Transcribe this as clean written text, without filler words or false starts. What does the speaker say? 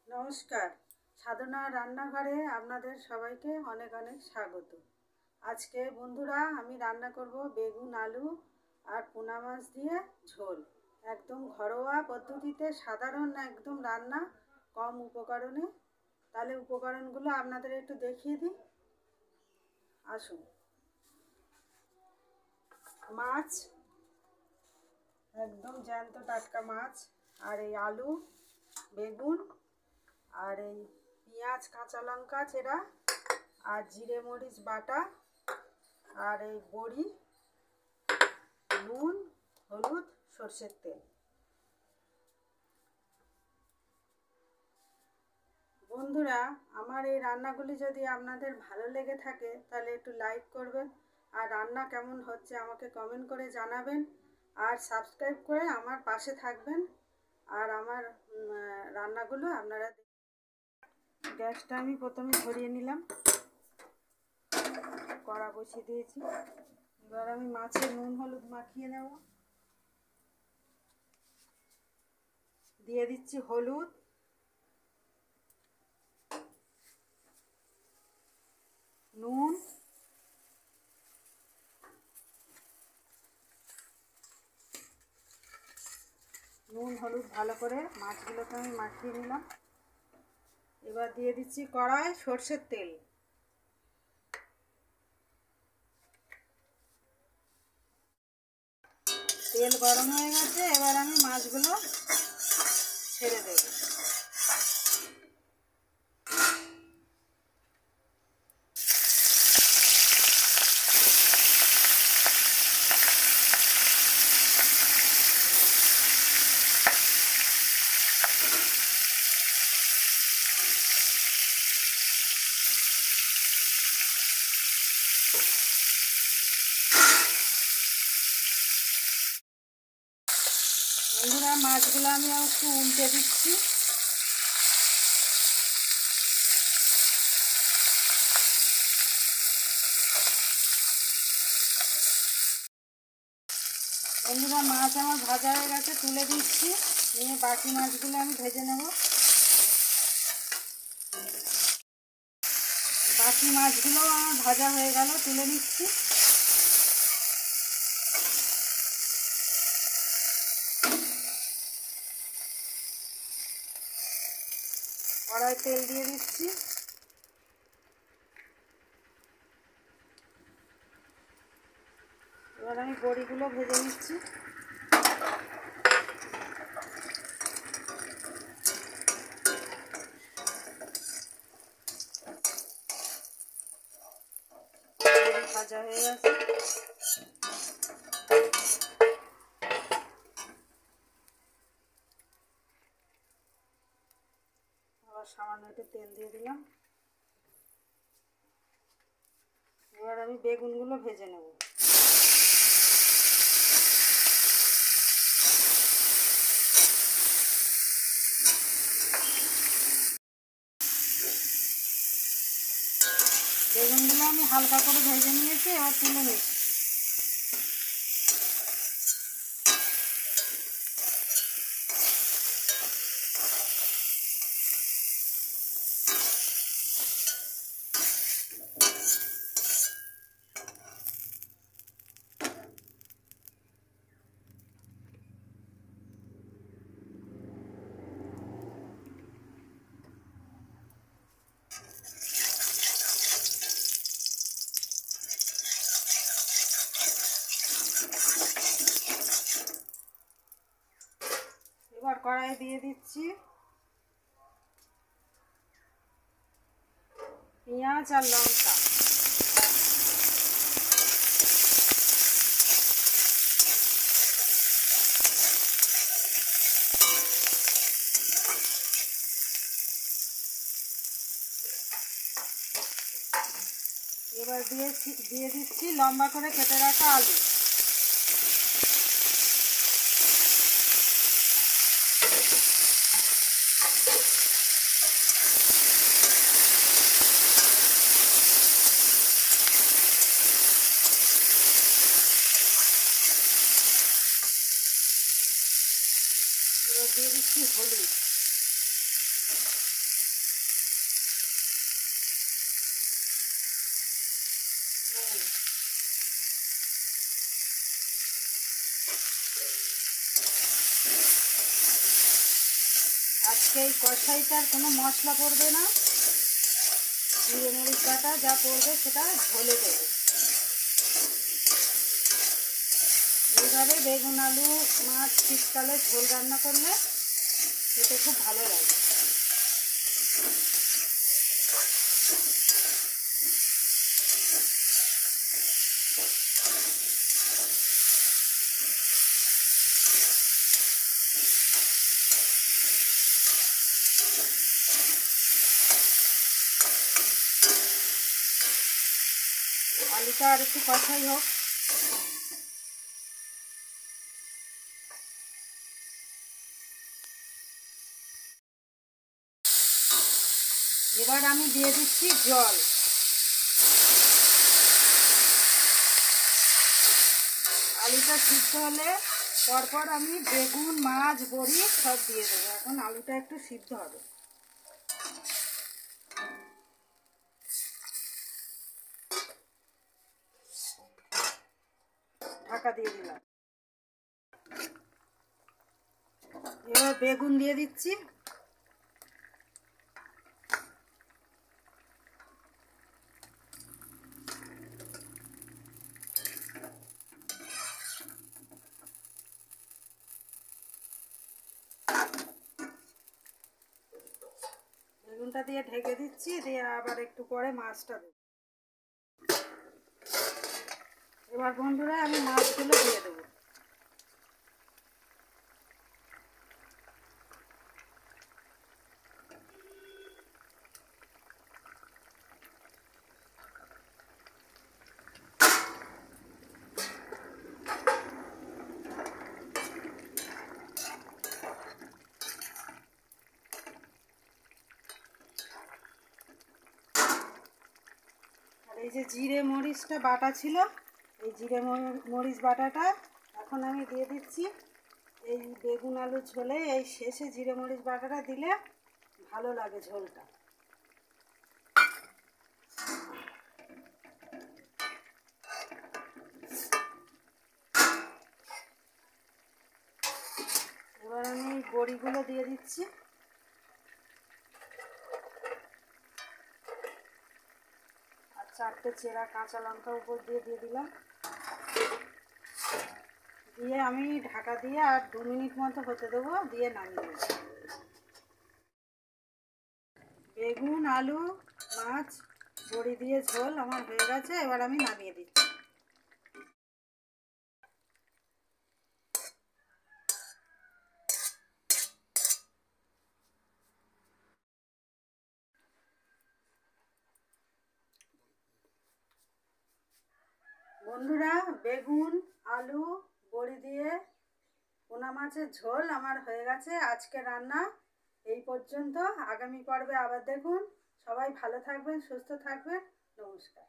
নমস্কার, সাধনা রান্নাঘরে আপনাদের সবাইকে অনেক অনেক স্বাগত। আজকে বন্ধুরা আমি রান্না করব বেগুন আলু আর পোনা মাছ দিয়ে ঝোল। একদম ঘরোয়া পদ্ধতিতে সাধারণ একদম রান্না, কম উপকরণে। তাহলে উপকরণগুলো আপনাদের একটু দেখিয়ে দিই। আসুন। মাছ, একদম জ্যান্ত টাটকা মাছ, আর এই আলু, বেগুন, আর এই পেঁয়াজ কাঁচা লঙ্কা চেরা, আর জিরে মরিচ বাটা, আর এই বড়ি, নুন, হলুদ, সরষের তেল। বন্ধুরা, আমার এই রান্নাগুলি যদি আপনাদের ভালো লেগে থাকে তাহলে একটু লাইক করবেন, আর রান্না কেমন হচ্ছে আমাকে কমেন্ট করে জানাবেন, আর সাবস্ক্রাইব করে আমার পাশে থাকবেন। আর আমার রান্নাগুলো আপনারা গ্যাসটা আমি প্রথমে ধরিয়ে নিলাম, কড়া বসিয়ে দিয়েছি। এবার আমি মাছে নুন হলুদ মাখিয়ে নেব। দিয়ে দিচ্ছি হলুদ, নুন, হলুদ ভালো করে মাছগুলোকে আমি মাখিয়ে নিলাম। এবার দিয়ে দিচ্ছি কড়ায় সরষের তেল। তেল গরম হয়ে গেছে, এবার আমি মাছগুলো ছেড়ে দেব। বন্ধুরা, মাছগুলো আমি একটু উল্টে দিচ্ছি। বন্ধুরা, মাছ আমার ভাজা হয়ে গেছে, তুলে দিচ্ছি। নিয়ে বাকি মাছগুলো আমি ভেজে নেব। বাকি মাছগুলো আমার ভাজা হয়ে গেল, তুলে নিচ্ছি। কড়াই তেল দিয়ে দিচ্ছি। এবার আমি বড়িগুলো ভেজে নিচ্ছি। ভাজা হয়ে গেছে। আবার সামান্য একটু তেল দিয়ে দিলাম। এবার আমি বেগুনগুলো ভেজে নেব। বেগুনগুলো আমি হালকা করে ভেজে নিয়েছি, এবার তুলে নিচ্ছি। এবার কড়াই দিয়ে দিচ্ছি পেঁয়াজ আর লঙ্কা। এবার দিয়ে দিচ্ছি লম্বা করে কেটে রাখা আলু। এবার দিয়ে দিচ্ছি হলুদ। আজকে এই কষাইটার কোনো মশলা পড়বে না, জিরে মরিচ বাটা যা পড়বে সেটা ঝোলে দেবে। এইভাবে বেগুন আলু মাছ শীতকালে ঝোল রান্না করলে খেতে খুব ভালো লাগে। আলুটা আর একটু কষাই হোক। এবার আমি দিয়ে দিচ্ছি জল। আলুটা সিদ্ধ হলে পরপর আমি বেগুন মাছ বড়ি সব দিয়ে দেবো। এখন আলুটা একটু সিদ্ধ হবে। ঢাকা দিয়ে দিলাম। এবার বেগুন দিয়ে দিচ্ছি। বেগুনটা দিয়ে ঢেকে দিচ্ছি, দিয়ে আবার একটু পরে মাছটা দেব। এবার বন্ধুরা আমি মাছগুলো দিয়ে দেবো। এই যে জিরে মরিচটা বাটা ছিল, এই জিরে মরিচ বাটাটা এখন আমি দিয়ে দিচ্ছি এই বেগুন আলু ঝোলে। এই শেষে জিরে মরিচ বাটাটা দিলে ভালো লাগে ঝোলটা। এবার আমি বড়িগুলো দিয়ে দিচ্ছি। আর 4টে চেরা কাঁচা লঙ্কা উপর দিয়ে দিলাম। দিয়ে আমি ঢাকা দিয়ে আর 2 মিনিট মতো হতে দেবো, দিয়ে নামিয়ে দেবো। বেগুন আলু মাছ বড়ি দিয়ে ঝোল আমার হয়ে গেছে। এবার আমি নামিয়ে দিচ্ছি। বন্ধুরা, বেগুন আলু বড়ি দিয়ে পোনা মাছের ঝোল আমার হয়ে গেছে। আজকে রান্না এই পর্যন্ত। আগামী পর্বে আবার দেখুন। সবাই ভালো থাকবেন, সুস্থ থাকবেন। নমস্কার।